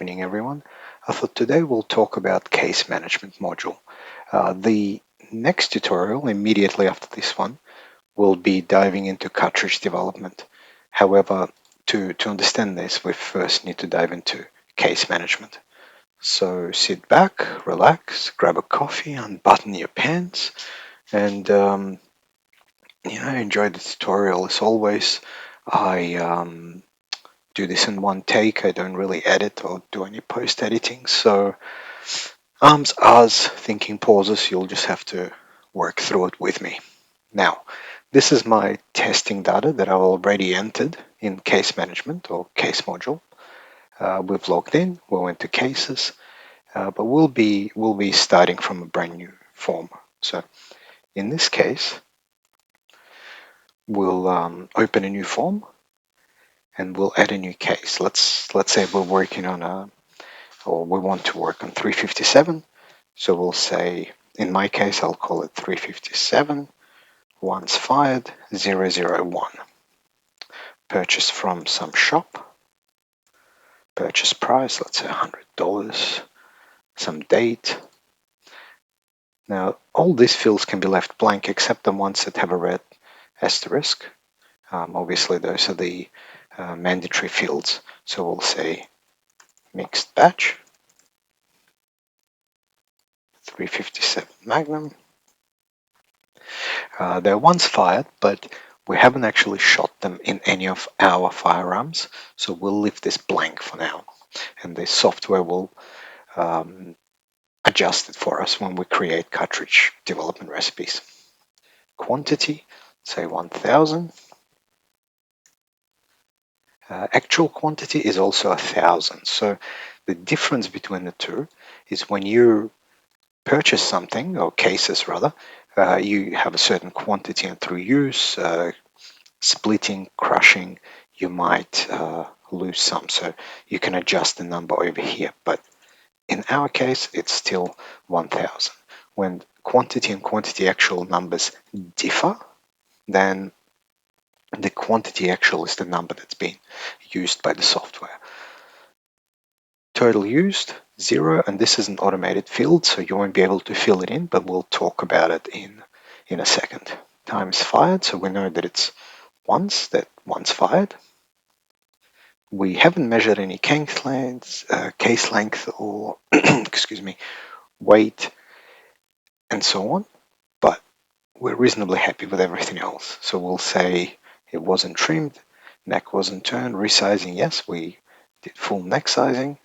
evening, everyone. I thought today we'll talk about case management module. The next tutorial, immediately after this one, will be diving into cartridge development. However, to understand this, we first need to dive into case management. So sit back, relax, grab a coffee, unbutton your pants, and enjoy the tutorial. As always, I do this in one take. I don't really edit or do any post editing. So arms, ahs, thinking pauses, you'll just have to work through it with me. Now, this is my testing data that I already entered in case management or case module. We've logged in, we went to cases, but we'll be starting from a brand new form. So in this case, we'll open a new form and we'll add a new case. Let's say we're working on or we want to work on 357. So we'll say, in my case, I'll call it 357, once fired, 001. Purchase from some shop, purchase price, let's say $100, some date. Now, all these fields can be left blank except the ones that have a red asterisk. Obviously, those are the mandatory fields. So we'll say mixed batch, 357 Magnum. They're once fired, but we haven't actually shot them in any of our firearms, so we'll leave this blank for now. And the software will adjust it for us when we create cartridge development recipes. Quantity, say 1000. Actual quantity is also 1000. So the difference between the two is when you purchase something, or cases rather, you have a certain quantity, and through use, splitting, crushing, you might lose some. So you can adjust the number over here. But in our case, it's still 1000. When quantity and quantity actual numbers differ, then the quantity actual is the number that's been used by the software. Total used, 0, and this is an automated field, so you won't be able to fill it in, but we'll talk about it in a second. Times fired, so we know that it's once fired. We haven't measured any case length or excuse me, weight, and so on, but we're reasonably happy with everything else. So we'll say it wasn't trimmed, neck wasn't turned, resizing, yes, we did full neck sizing,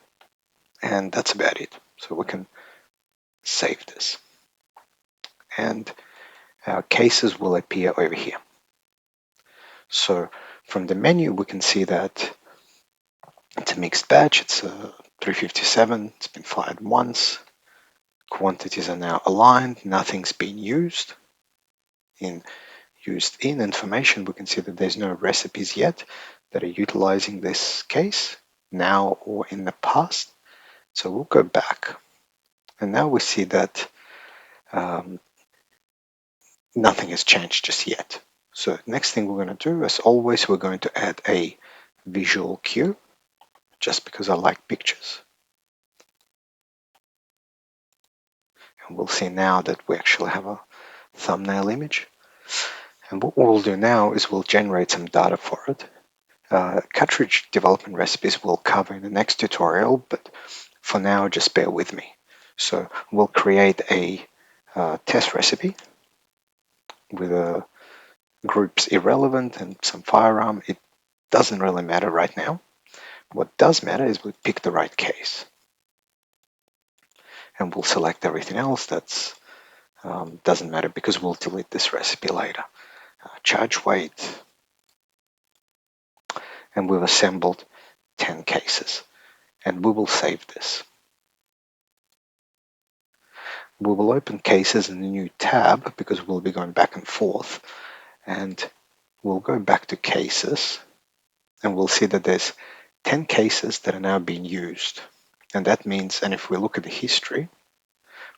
and that's about it. So we can save this. And our cases will appear over here. So from the menu, we can see that it's a mixed batch, it's a 357, it's been fired once, quantities are now aligned, nothing's been used. In information, we can see that there's no recipes yet that are utilizing this case now or in the past. So we'll go back, and now we see that nothing has changed just yet. So next thing we're going to do, as always, we're going to add a visual cue, just because I like pictures. And we'll see now that we actually have a thumbnail image. And what we'll do now is we'll generate some data for it. Cartridge development recipes we'll cover in the next tutorial, but for now, just bear with me. So we'll create a test recipe with groups irrelevant and some firearm. It doesn't really matter right now. What does matter is we pick the right case. And we'll select everything else that's doesn't matter because we'll delete this recipe later. Charge weight. And we've assembled 10 cases. And we will save this. We will open cases in a new tab because we'll be going back and forth. And we'll go back to cases. And we'll see that there's 10 cases that are now being used. And that means, and if we look at the history,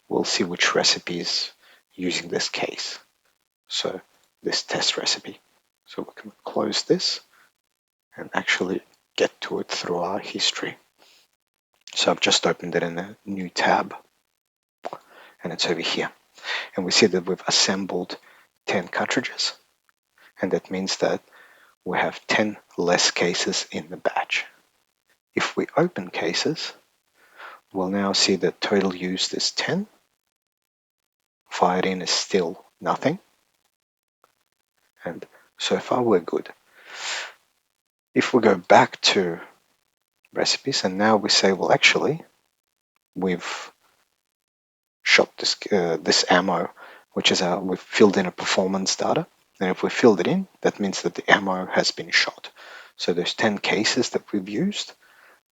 we'll see which recipe is using this case. So this test recipe. So we can close this and actually get to it through our history. So I've just opened it in a new tab, and it's over here. And we see that we've assembled 10 cartridges, and that means that we have 10 less cases in the batch. If we open cases, we'll now see that total used is 10, fired in is still nothing, and so far we're good. If we go back to recipes and now we say, well, actually, we've shot this ammo, which is we've filled in a performance data, and if we filled it in, that means that the ammo has been shot. So there's 10 cases that we've used.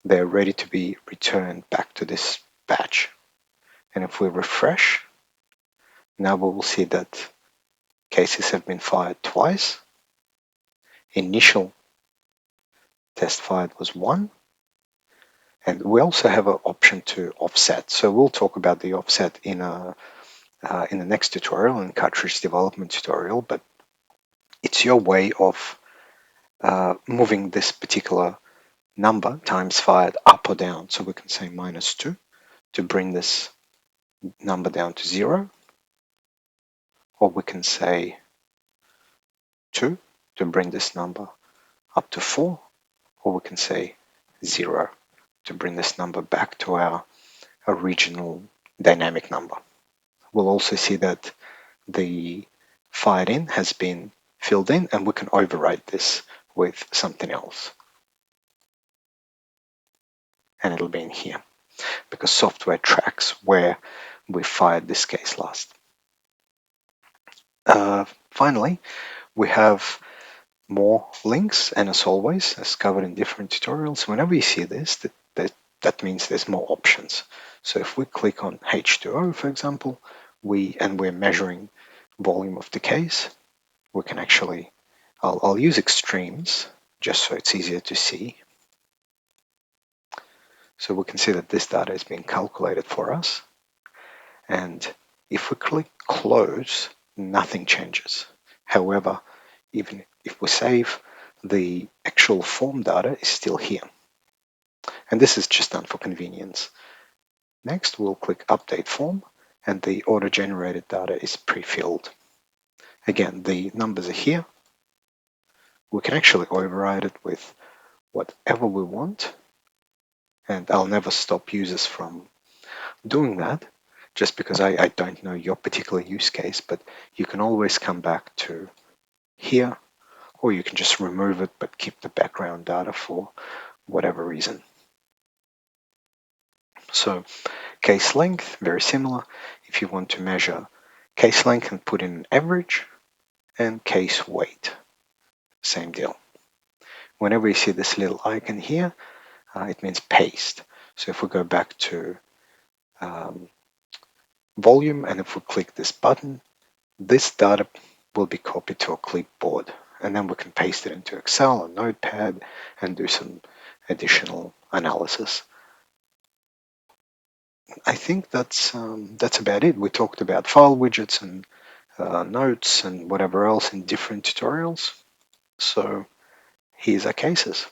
They're ready to be returned back to this batch. And if we refresh, now we will see that cases have been fired twice. Initial test fired was 1. And we also have an option to offset. So we'll talk about the offset in the next tutorial, in cartridge development tutorial, but it's your way of moving this particular number, times fired, up or down. So we can say -2 to bring this number down to 0, or we can say 2 to bring this number up to 4, or we can say 0 to bring this number back to our original dynamic number. We'll also see that the fired in has been filled in, and we can overwrite this with something else. And it'll be in here, because software tracks where we fired this case last. Finally, we have more links, and as always, as covered in different tutorials, whenever you see this, that means there's more options. So if we click on H2O, for example, we're measuring volume of the case, we can actually, I'll use extremes just so it's easier to see. So we can see that this data is being calculated for us. And if we click close, nothing changes. However, even if we save, the actual form data is still here. And this is just done for convenience. Next, we'll click Update Form, and the auto-generated data is pre-filled. Again, the numbers are here. We can actually override it with whatever we want, and I'll never stop users from doing that, just because I don't know your particular use case, but you can always come back to here, or you can just remove it but keep the background data for whatever reason. So case length, very similar. If you want to measure case length and put in an average, and case weight, same deal. Whenever you see this little icon here, it means paste. So if we go back to volume, and if we click this button, this data will be copied to a clipboard, and then we can paste it into Excel or Notepad and do some additional analysis. I think that's about it. We talked about file widgets and notes and whatever else in different tutorials. So here's our cases.